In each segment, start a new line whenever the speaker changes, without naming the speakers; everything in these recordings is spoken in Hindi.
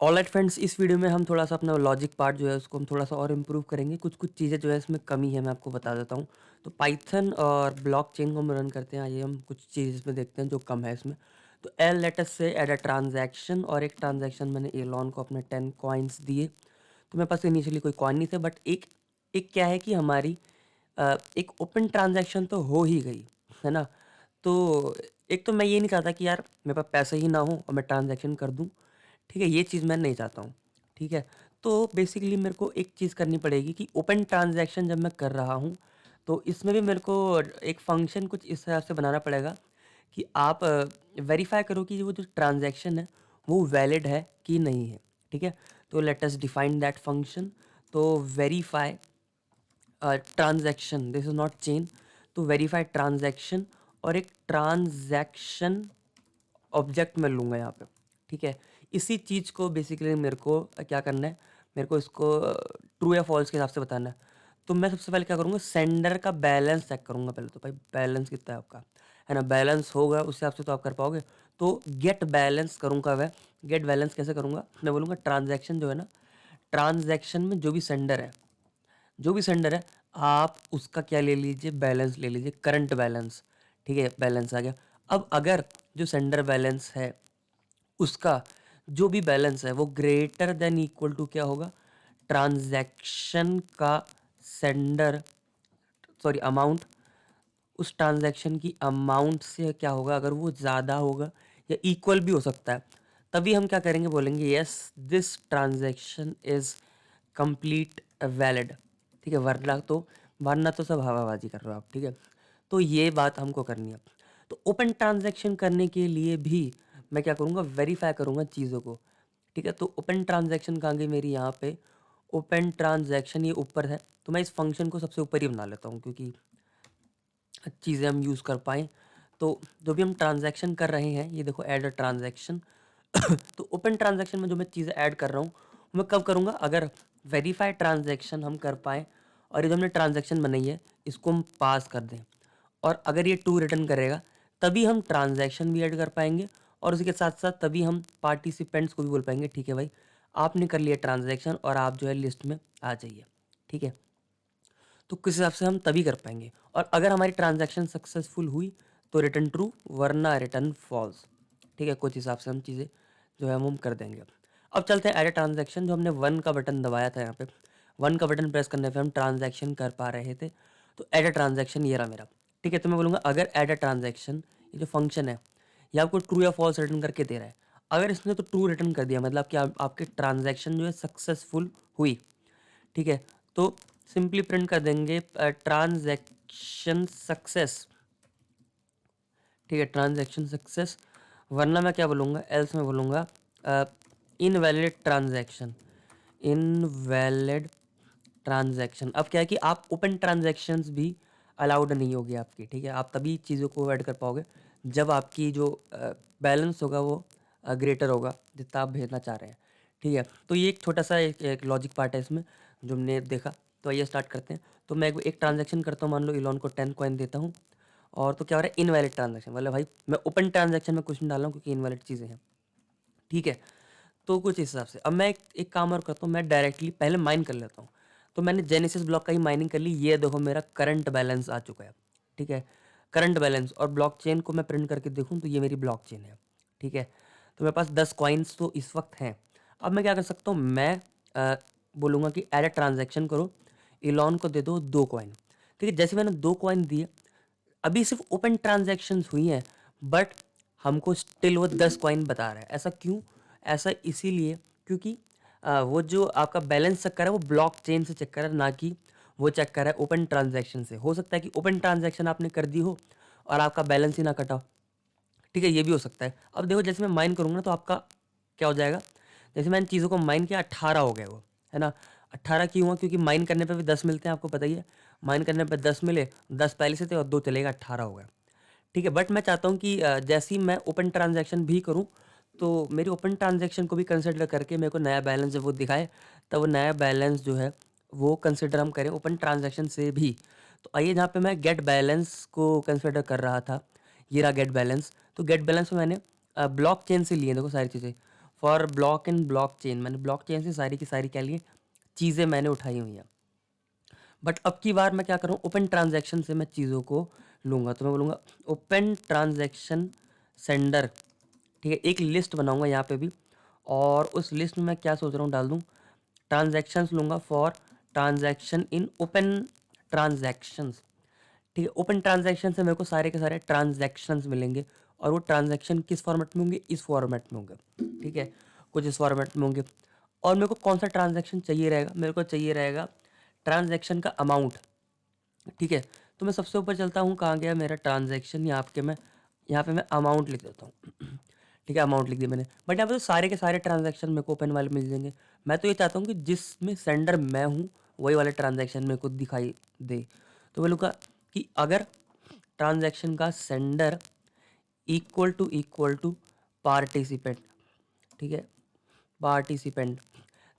ऑलराइट फ्रेंड्स, इस वीडियो में हम थोड़ा-सा अपना लॉजिक पार्ट जो है उसको हम थोड़ा-सा और इम्प्रूव करेंगे। कुछ-कुछ चीज़ें जो है इसमें कमी है, मैं आपको बता देता हूँ। तो पाइथन और ब्लॉकचेन को हम रन करते हैं। आइए हम कुछ चीज़ इसमें देखते हैं जो कम है इसमें। तो लेट अस से ऐड अ ट्रांज़ैक्शन, और एक ट्रांज़ैक्शन मैंने एलॉन को अपने 10 कॉइन्स दिए। तो मेरे पास इनिशियली कोई कॉइन नहीं थे, बट एक एक क्या है कि हमारी एक ओपन ट्रांज़ैक्शन तो हो ही गई, है ना? तो एक तो मैं ये नहीं चाहता कि यार मेरे पास पैसे ही ना हो और मैं ट्रांज़ैक्शन कर दूँ। ठीक है, ये चीज़ मैं नहीं चाहता हूँ, ठीक है? तो बेसिकली मेरे को एक चीज़ करनी पड़ेगी कि ओपन ट्रांज़ैक्शन जब मैं कर रहा हूँ, तो इसमें भी मेरे को एक फ़ंक्शन कुछ इस हिसाब से बनाना पड़ेगा कि आप वेरीफ़ाई करो कि वो जो ट्रांज़ैक्शन है, वो वैलिड है कि नहीं है, ठीक है? तो let us define that function. तो verify transaction, this is not chain. तो वेरीफ़ाई ट्रांज़ैक्शन, और एक ट्रांज़ैक्शन ऑब्जेक्ट मैं लूँगा यहाँ पे, ठीक है? इसी चीज़ को बेसिकली मेरे को क्या करना है, मेरे को इसको ट्रू या फ़ॉल्स के हिसाब से बताना है। तो मैं सबसे पहले क्या करूँगा, सेंडर का बैलेंस चेक करूँगा पहले तो, भाई बैलेंस कितना है आपका, है ना? बैलेंस होगा उस हिसाब से तो आप कर पाओगे। तो गेट बैलेंस करूँगा मैं। गेट बैलेंस कैसे करूँगा, मैं बोलूँगा ट्रांज़ैक्शन जो है ना, ट्रांज़ैक्शन में जो भी सेंडर है, आप उसका क्या ले लीजिए, बैलेंस ले लीजिए, करंट बैलेंस, ठीक है? बैलेंस आ गया। अब अगर जो सेंडर बैलेंस है, उसका जो भी बैलेंस है वो ग्रेटर देन इक्वल टू क्या होगा, ट्रांजैक्शन का सेंडर, सॉरी अमाउंट, उस ट्रांजैक्शन की अमाउंट से क्या होगा, अगर वो ज़्यादा होगा या इक्वल भी हो सकता है, तभी हम क्या करेंगे, बोलेंगे yes this transaction is complete valid, ठीक है? वरना तो सब हवाबाजी कर रहे हो आप, ठीक है? तो ये बात हमको करनी है। तो ओपन ट्रांजैक्शन करने के लिए भी मैं क्या करूँगा, वेरीफाई करूँगा चीज़ों को, ठीक है? तो ओपन ट्रांजैक्शन कहाँ गई मेरी, यहाँ पे ओपन ट्रांजैक्शन ये ऊपर है, तो मैं इस फंक्शन को सबसे ऊपर ही बना लेता हूँ क्योंकि चीज़ें हम यूज़ कर पाएँ। तो जो भी हम ट्रांज़ैक्शन कर रहे हैं, ये देखो ऐड अ ट्रांज़ैक्शन। तो ओपन ट्रांज़ैक्शन में जो मैं चीज़ें ऐड कर रहा हूँ, मैं कब करूँगा, अगर वेरीफाई ट्रांज़ैक्शन हम कर पाएँ और ये जो हमने ट्रांज़ैक्शन बनाई है, इसको हम पास कर दें, और अगर ये ट्रू रिटर्न करेगा, तभी हम ट्रांज़ैक्शन भी ऐड कर पाएँगे, और उसी के साथ-साथ तभी हम पार्टिसिपेंट्स को भी बोल पाएँगे, ठीक है भाई, आपने कर लिया ट्रांज़ैक्शन और आप जो है लिस्ट में आ जाइए, ठीक है? तो किस हिसाब से हम तभी कर पाएँगे, और अगर हमारी ट्रांज़ैक्शन सक्सेसफुल हुई तो रिटर्न ट्रू, वरना रिटर्न फॉल्स, ठीक है? कुछ हिसाब से हम चीज़ें जो है हम कर देंगे। अब चलते हैं ऐड अ ट्रांज़ैक्शन। जो हमने 1 का बटन दबाया था यहाँ पे, 1 का बटन प्रेस करने पे हम ट्रांज़ैक्शन कर पा रहे थे। तो ऐड अ ट्रांज़ैक्शन ये रहा मेरा, ठीक है? तो मैं बोलूँगा अगर ऐड अ ट्रांज़ैक्शन, ये जो फंक्शन है, ये आपको ट्रू या फॉल्स रिटर्न करके दे रहा है। अगर इसने तो ट्रू रिटर्न कर दिया, मतलब कि आपकी ट्रांज़ैक्शन जो है सक्सेसफुल हुई, ठीक है? तो सिंपली प्रिंट कर देंगे ट्रांजैक्शन सक्सेस, ठीक है? ट्रांजैक्शन सक्सेस, वरना मैं क्या बोलूँगा, एल्स मैं बोलूँगा इनवैलिड ट्रांजैक्शन, इनवैलिड ट्रांजैक्शन। अब क्या है कि आप ओपन ट्रांजैक्शंस भी अलाउड नहीं होगी आपकी, ठीक है? आप तभी चीज़ों को ऐड कर पाओगे जब आपकी जो बैलेंस होगा वो ग्रेटर होगा जितना आप भेजना चाह रहे हैं, ठीक है? तो ये एक छोटा सा एक लॉजिक पार्ट है इसमें जो हमने देखा। तो आइए स्टार्ट करते हैं। तो मैं एक ट्रांजैक्शन करता हूँ, मान लो इलॉन को 10 कॉइन देता हूँ, और तो क्या हो रहा है, इनवैलिड ट्रांजैक्शन, मतलब भाई मैं ओपन ट्रांजैक्शन में कुछ नहीं डाल रहा हूँ क्योंकि इनवैलिड चीज़ें हैं, ठीक है? तो कुछ इस हिसाब से अब मैं एक काम और करता हूँ, मैं डायरेक्टली पहले माइन कर लेता हूँ। तो मैंने जेनेसिस ब्लॉक का ही माइनिंग कर ली, ये देखो मेरा करंट बैलेंस आ चुका है, ठीक है? करंट बैलेंस, और ब्लॉकचेन को मैं प्रिंट करके देखूँ तो ये मेरी ब्लॉकचेन है, ठीक है? तो मेरे पास 10 कॉइन्स तो इस वक्त हैं। अब मैं क्या कर सकता हूँ, मैं बोलूँगा कि ऐड अ ट्रांजैक्शन करो, इलॉन को दे दो 2 कॉइन, ठीक है? जैसे मैंने 2 कॉइन दिए, अभी सिर्फ ओपन ट्रांजैक्शंस हुई हैं, बट हमको स्टिल वो 10 कॉइन बता रहा है। ऐसा क्यों? ऐसा इसीलिए क्योंकि वो जो आपका बैलेंस चेक कर रहा है वो ब्लॉकचेन से चेक कर रहा है, ना कि वो चेक कर रहा है ओपन ट्रांजैक्शन से। हो सकता है कि ओपन ट्रांजैक्शन आपने कर दी हो और आपका बैलेंस ही ना कटा हो, ठीक है? ये भी हो सकता है। अब देखो जैसे मैं माइन करूँगा ना, तो आपका क्या हो जाएगा, जैसे मैंने चीज़ों को माइन किया 18 हो गए वो, है ना? 18 क्यों हुआ? क्योंकि माइन करने पे भी 10 मिलते हैं, आपको पता ही है। माइन करने पे 10 मिले, 10 पहले से थे और 2 चले गए, 18 हो गया। ठीक है, बट मैं चाहता हूँ कि जैसे ही मैं ओपन ट्रांज़ैक्शन भी करूँ, तो मेरी ओपन ट्रांज़ैक्शन को भी कंसिडर करके मेरे को नया बैलेंस जब वो दिखाए, तब वो नया बैलेंस जो है, वो कंसिडर हम करें ओपन ट्रांज़ैक्शन से भी। तो आइए जहाँ पे मैं गेट बैलेंस को कंसिडर कर रहा था, ये रहा गेट बैलेंस। तो गेट बैलेंस में मैंने ब्लॉकचेन से लिए, देखो सारी चीज़ें। For block in block chain, मैंने ब्लॉक चेन से सारी की सारी क्या लिए चीज़ें मैंने उठाई हुई हैं। बट अब की बार मैं क्या करूँ, ओपन ट्रांजैक्शन से मैं चीज़ों को लूँगा। तो मैं बोलूँगा ओपन ट्रांजैक्शन सेंडर, ठीक है, एक लिस्ट बनाऊँगा यहाँ पे भी, और उस लिस्ट में मैं क्या सोच रहा हूँ डाल दूँ, ट्रांजैक्शंस लूँगा for transaction in open transactions, ठीक है। ओपन ट्रांजैक्शन से मेरे को सारे के सारे ट्रांजैक्शंस मिलेंगे, और वो ट्रांजैक्शन किस फॉर्मेट में होंगे, इस फॉर्मेट में होंगे, ठीक है, कुछ इस फॉर्मेट में होंगे। और मेरे को कौन सा ट्रांजैक्शन चाहिए रहेगा, मेरे को चाहिए रहेगा ट्रांजैक्शन का अमाउंट, ठीक है। तो मैं सबसे ऊपर चलता हूँ, कहाँ गया मेरा ट्रांजैक्शन, यहाँ पे मैं अमाउंट लिख देता हूँ ठीक है, अमाउंट लिख दिया मैंने। बट यहाँ पे तो सारे के सारे ट्रांजैक्शन मेरे को ओपन वाले मिल जाएंगे। मैं तो ये चाहता हूँ कि जिसमें सेंडर मैं हूँ वही वाले ट्रांजैक्शन मेरे को दिखाई दे। तो बोलूँगा कि अगर ट्रांजैक्शन का सेंडर इक्वल टू पार्टिसिपेंट, ठीक है, पार्टिसिपेंट,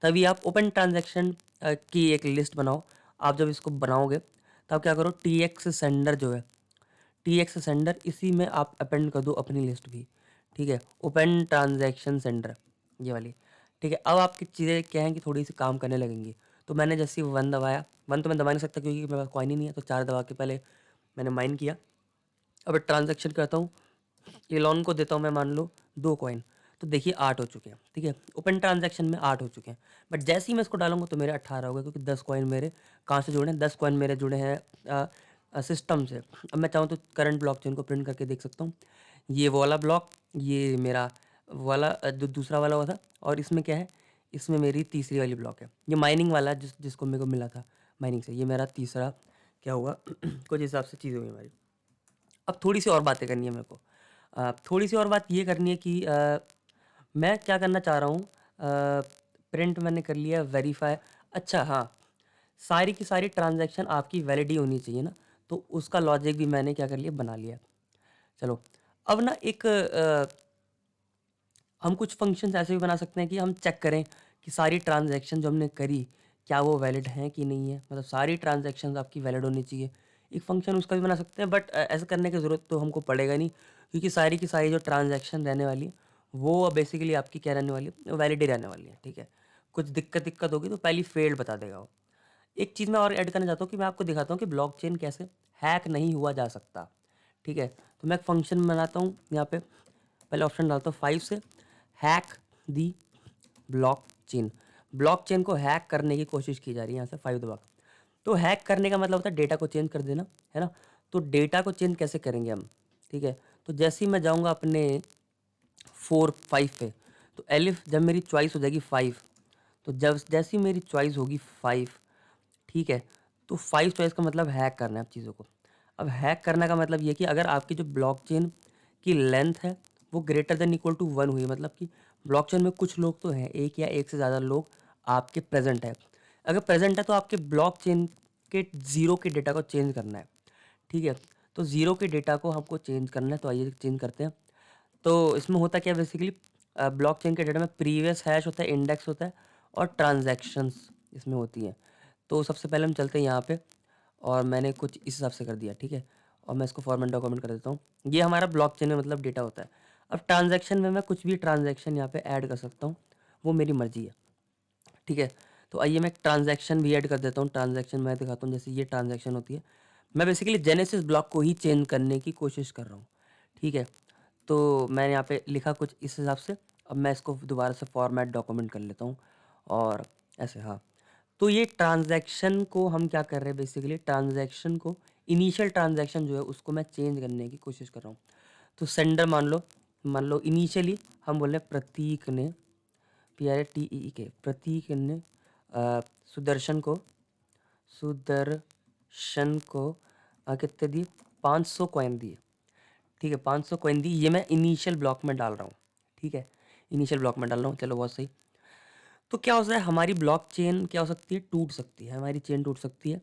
तभी आप ओपन ट्रांजैक्शन की एक लिस्ट बनाओ। आप जब इसको बनाओगे तब क्या करो, टी एक्स सेंडर जो है, टी एक्स सेंडर, इसी में आप अपेंड कर दो अपनी लिस्ट भी, ठीक है, ओपन ट्रांजैक्शन सेंडर, ये वाली, ठीक है। अब आपकी चीज़ें क्या हैं कि थोड़ी सी काम करने लगेंगी। तो मैंने जैसे ही वन दबाया, वन तो मैं दबा नहीं सकता क्योंकि मेरे पास कॉइन ही नहीं है, तो 4 दबा के पहले मैंने माइन किया। अब ट्रांजैक्शन करता हूँ, एलॉन को देता हूँ मैं मान लो 2 कॉइन, तो देखिए 8 हो चुके हैं, ठीक है, ओपन ट्रांजैक्शन में 8 हो चुके हैं। बट जैसे ही मैं इसको डालूंगा तो मेरे 18 हो गए, क्योंकि 10 कॉइन मेरे कहाँ से जुड़े हैं, 10 कॉइन मेरे जुड़े हैं सिस्टम से। अब मैं चाहूँ तो करंट ब्लॉकचेन को प्रिंट करके देख सकता हूँ, ये वो वाला ब्लॉक, ये मेरा वाला जो दूसरा वाला हुआ था, और इसमें क्या है, इसमें मेरी तीसरी वाली ब्लॉक है, ये माइनिंग वाला जिसको मेरे को मिला था माइनिंग से, ये मेरा तीसरा क्या हुआ कुछ हिसाब से चीज़ हुई हमारी। अब थोड़ी सी और बातें करनी है मेरे को, थोड़ी सी और बात ये करनी है कि मैं क्या करना चाह रहा हूँ। प्रिंट मैंने कर लिया, वेरीफाई, अच्छा हाँ, सारी की सारी ट्रांजैक्शन आपकी वैलिड ही होनी चाहिए ना, तो उसका लॉजिक भी मैंने क्या कर लिया, बना लिया। चलो, अब ना एक हम कुछ फंक्शंस ऐसे भी बना सकते हैं कि हम चेक करें कि सारी ट्रांजैक्शन जो हमने करी क्या वो वैलिड हैं कि नहीं है, मतलब सारी ट्रांजैक्शंस आपकी वैलिड होनी चाहिए। एक फंक्शन उसका भी बना सकते हैं, बट ऐसा करने की ज़रूरत तो हमको पड़ेगा नहीं, क्योंकि सारी की सारी जो ट्रांजैक्शन रहने वाली है वो बेसिकली आपकी क्या रहने वाली है, वैलिड ही रहने वाली है, ठीक है। कुछ दिक्कत होगी तो पहली फेल्ड बता देगा वो। एक चीज़ मैं और ऐड करना चाहता हूँ कि मैं आपको दिखाता हूँ कि ब्लॉकचेन कैसे हैक नहीं हुआ जा सकता, ठीक है। तो मैं एक फंक्शन बनाता हूँ यहाँ पे, पहले ऑप्शन डालता हूँ 5 से, हैक दी ब्लॉकचेन, ब्लॉकचेन को हैक करने की कोशिश की जा रही है यहाँ से 5 दबा के। तो हैक करने का मतलब होता है डेटा को चेंज कर देना, है ना। तो डेटा को चेंज कैसे करेंगे हम, ठीक है। तो जैसे ही मैं जाऊँगा अपने 4 5 पे, तो एलिफ जब मेरी चॉइस हो जाएगी 5, तो जब जैसी मेरी चॉइस होगी 5, ठीक है, तो 5 चॉइस का मतलब हैक करना है अब चीज़ों को। अब हैक करने का मतलब ये कि अगर आपकी जो ब्लॉकचेन की लेंथ है वो ग्रेटर देन इक्वल टू 1 हुई, मतलब कि ब्लॉकचेन में कुछ लोग तो हैं, एक या एक से ज़्यादा लोग आपके प्रेजेंट है। अगर प्रेजेंट है तो आपके ब्लॉकचेन के ज़ीरो के डेटा को चेंज करना है, ठीक है। तो ज़ीरो के डेटा को हमको चेंज करना है, तो आइए चेंज करते हैं। तो इसमें होता क्या है बेसिकली, ब्लॉकचेन के डेटा में प्रीवियस हैश होता है, इंडेक्स होता है, और ट्रांजैक्शंस इसमें होती हैं। तो सबसे पहले हम चलते हैं यहाँ पे, और मैंने कुछ इस हिसाब से कर दिया, ठीक है। और मैं इसको फॉर्मेट डॉक्यूमेंट कर देता हूँ, ये हमारा ब्लॉकचेन में मतलब डेटा होता है। अब ट्रांजैक्शन में मैं कुछ भी ट्रांजैक्शन यहाँ पे ऐड कर सकता हूँ, वो मेरी मर्जी है, ठीक है। तो आइए मैं एक ट्रांजैक्शन भी ऐड कर देता हूँ, ट्रांजैक्शन मैं दिखाता हूँ, जैसे ये ट्रांजैक्शन होती है। मैं बेसिकली जेनेसिस ब्लॉक को ही चेंज करने की कोशिश कर रहा हूँ, ठीक है। तो मैंने यहाँ पे लिखा कुछ इस हिसाब से। अब मैं इसको दोबारा से फॉर्मेट डॉक्यूमेंट कर लेता हूँ, और ऐसे, हाँ। तो ये ट्रांजैक्शन को हम क्या कर रहे हैं, बेसिकली ट्रांजैक्शन को, इनिशियल ट्रांजैक्शन जो है उसको मैं चेंज करने की कोशिश कर रहा हूँ। तो सेंडर मान लो इनिशियली हम बोल रहे हैं प्रतीक ने, PRATEEK, प्रतीक ने सुदर्शन को, कितने दिए, 500 कॉइन दिए, ठीक है, 500 कॉइन दी, ये मैं इनिशियल ब्लॉक में डाल रहा हूँ, ठीक है, इनिशियल ब्लॉक में डाल रहा हूँ। चलो बहुत सही। तो क्या हो सकता है, हमारी ब्लॉक चेन क्या हो सकती है, टूट सकती है, हमारी चेन टूट सकती है।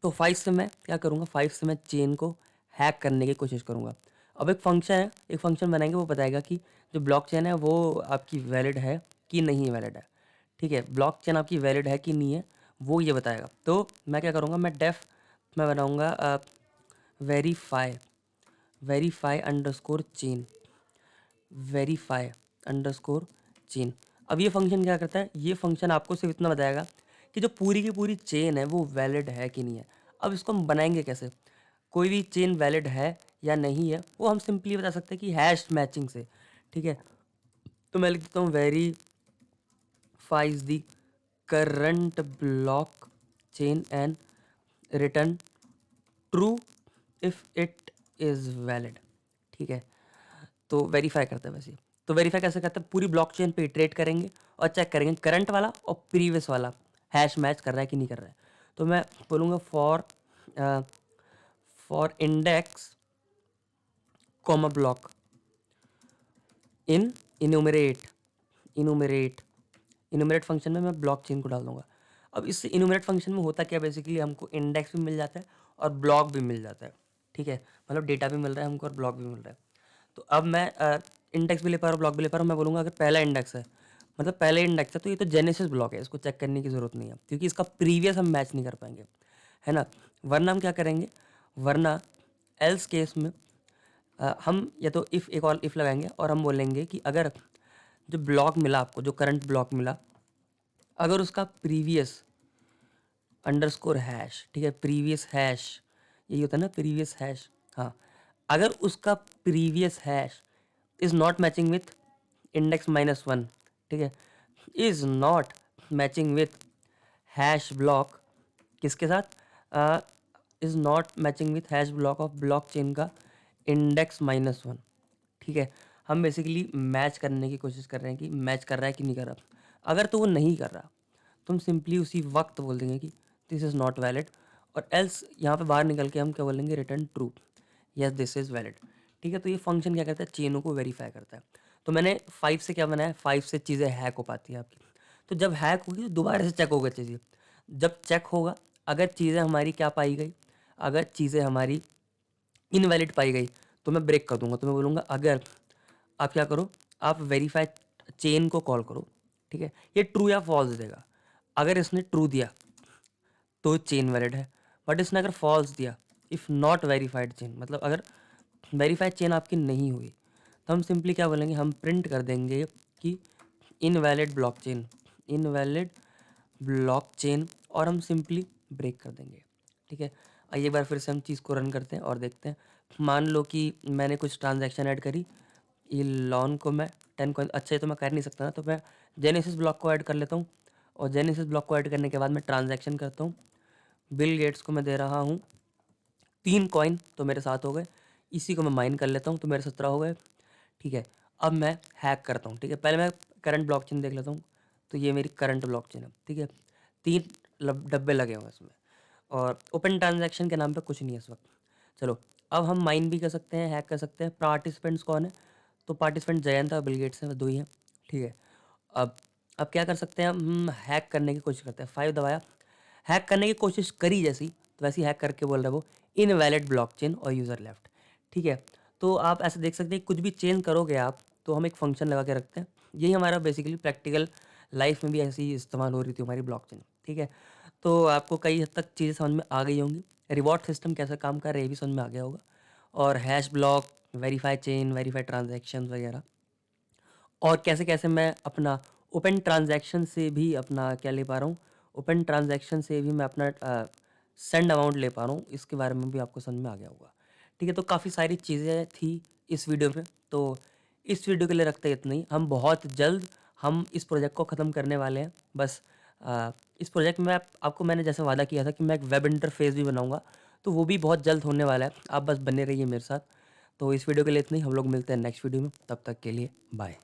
तो 5 से मैं क्या करूँगा, 5 से मैं चेन को हैक करने की कोशिश करूँगा। अब एक फंक्शन है, एक फंक्शन बनाएंगे, वो बताएगा कि जो ब्लॉक चेन है वो आपकी वैलिड है कि नहीं वैलिड है, ठीक है। ब्लॉक चेन आपकी वैलिड है कि नहीं है वो ये बताएगा। तो मैं क्या करूँगा, मैं बनाऊँगा verify, verify underscore chain, verify underscore chain. अब ये फंक्शन क्या करता है, ये फंक्शन आपको सिर्फ इतना बताएगा कि जो पूरी की पूरी चेन है वो वैलिड है कि नहीं है। अब इसको हम बनाएंगे कैसे, कोई भी चेन वैलिड है या नहीं है वो हम सिंपली बता सकते हैं कि हैश मैचिंग से, ठीक है। तो मैं लिख देता हूँ verifies the current block chain and return true if it is valid, ठीक है। तो वेरीफाई करते हैं वैसे। तो वेरीफाई कैसे करते हैं, पूरी ब्लॉकचेन पे इटरेट करेंगे और चेक करेंगे करंट वाला और प्रीवियस वाला हैश मैच कर रहा है कि नहीं कर रहा है। तो मैं बोलूँगा for index comma block in enumerate enumerate function में मैं ब्लॉक चेन को डाल दूंगा। अब इस इन्यूमरेट फंक्शन में होता क्या, बेसिकली हमको इंडेक्स भी मिल जाता है और ब्लॉक भी मिल जाता है, ठीक है। मतलब डेटा भी मिल रहा है हमको और ब्लॉक भी मिल रहा है। तो अब मैं इंडेक्स भी ले पा रहा हूँ, ब्लॉक भी ले पा रहा हूँ। मैं बोलूँगा अगर पहला इंडेक्स है, मतलब पहले इंडेक्स है, तो ये तो जेनेसिस ब्लॉक है, इसको चेक करने की ज़रूरत नहीं है क्योंकि इसका प्रीवियस हम मैच नहीं कर पाएंगे, है ना। वरना हम क्या करेंगे, वरना एल्स केस में हम या तो इफ़ एक और इफ़ लगाएंगे और हम बोलेंगे कि अगर जो ब्लॉक मिला आपको, जो करंट ब्लॉक मिला, अगर उसका प्रीवियस अंडरस्कोर हैश, ठीक है, प्रीवियस हैश, यही होता है ना प्रीवियस हैश, हाँ, अगर उसका previous hash is not matching with index -1, ठीक है, is not matching with hash block, किसके साथ, is not matching with hash block of block chain का इंडेक्स -1, ठीक है। हम बेसिकली मैच करने की कोशिश कर रहे हैं कि मैच कर रहा है कि नहीं कर रहा। अगर तो वो नहीं कर रहा तो हम सिंपली उसी वक्त बोल देंगे कि दिस इज़ नॉट वैलिड, और एल्स यहाँ पे बाहर निकल के हम क्या बोलेंगे, return true, yes this is valid, ठीक है। तो ये फंक्शन क्या करता है, चेनों को वेरीफाई करता है। तो मैंने 5 से क्या बनाया, 5 से चीज़ें हैक हो पाती है आपकी। तो जब हैक होगी तो दोबारा से चेक होगा चीज़ें। जब चेक होगा, अगर चीज़ें हमारी क्या पाई गई, अगर चीज़ें हमारी इनवैलिड पाई गई तो मैं ब्रेक कर दूंगा। तो मैं बोलूँगा अगर आप क्या करो, आप वेरीफाई चेन को कॉल करो, ठीक है। ये ट्रू या फॉल्स देगा। अगर इसने ट्रू दिया तो चेन वैलिड है, बट इसने अगर फॉल्स दिया, इफ़ नॉट वेरीफाइड चेन, मतलब अगर वेरीफाइड चेन आपकी नहीं हुई, तो हम सिंपली क्या बोलेंगे, हम प्रिंट कर देंगे कि इनवैलिड ब्लॉकचेन, इनवैलिड ब्लॉकचेन, और हम सिंपली ब्रेक कर देंगे, ठीक है। आइए एक बार फिर से हम चीज़ को रन करते हैं और देखते हैं। मान लो कि मैंने कुछ ट्रांजैक्शन ऐड करी, ये लॉन को मैं 10 कॉइन, अच्छा ये तो मैं कर नहीं सकता ना, तो मैं जेनेसिस ब्लॉक को ऐड कर लेता हूँ, और जेनेसिस ब्लॉक को ऐड करने के बाद मैं ट्रांजैक्शन करता हूँ। बिल गेट्स को मैं दे रहा हूँ 3 कॉइन, तो मेरे साथ हो गए। इसी को मैं माइन कर लेता हूँ तो मेरे 17 हो गए, ठीक है। अब मैं हैक करता हूँ, ठीक है। पहले मैं करंट ब्लॉकचेन देख लेता हूँ, तो ये मेरी करंट ब्लॉकचेन है, ठीक है। 3 डब्बे लगे हुए हैं इसमें, और ओपन ट्रांजैक्शन के नाम पे कुछ नहीं है इस वक्त। चलो, अब हम माइन भी कर सकते हैं, हैक कर सकते हैं। पार्टिसिपेंट्स कौन है, तो पार्टिसिपेंट जयंत और बिल गेट्स हैं, 2 ही हैं, ठीक है। अब अब क्या कर सकते हैं, हम हैक करने की कोशिश करते हैं। 5 दबाया, हैक करने की कोशिश करी जैसी, तो वैसे ही हैक करके बोल रहा है वो इनवैलिड ब्लॉकचेन और यूज़र लेफ्ट, ठीक है। तो आप ऐसे देख सकते हैं, कुछ भी चेंज करोगे आप तो हम एक फंक्शन लगा के रखते हैं। यही हमारा बेसिकली प्रैक्टिकल लाइफ में भी ऐसी ही इस्तेमाल हो रही थी हमारी ब्लॉकचेन, ठीक है। तो आपको कई हद तक चीज़ें समझ में आ गई होंगी, रिवॉर्ड सिस्टम कैसे काम कर रहा है ये भी समझ में आ गया होगा, और hash block, verify chain, verify transaction वगैरह, और कैसे कैसे मैं अपना ओपन ट्रांजैक्शन से भी अपना क्या ले पा रहा हूँ, ओपन ट्रांजैक्शन से भी मैं अपना सेंड अमाउंट ले पा रहा हूँ, इसके बारे में भी आपको समझ में आ गया होगा, ठीक है। तो काफ़ी सारी चीज़ें थी इस वीडियो में, तो इस वीडियो के लिए रखते हैं इतना ही। हम बहुत जल्द हम इस प्रोजेक्ट को ख़त्म करने वाले हैं। बस इस प्रोजेक्ट में आपको मैंने जैसे वादा किया था कि मैं एक वेब इंटरफेस भी बनाऊंगा, तो वो भी बहुत जल्द होने वाला है। आप बस बने रहिए मेरे साथ। तो इस वीडियो के लिए इतना ही, हम लोग मिलते हैं नेक्स्ट वीडियो में, तब तक के लिए बाय।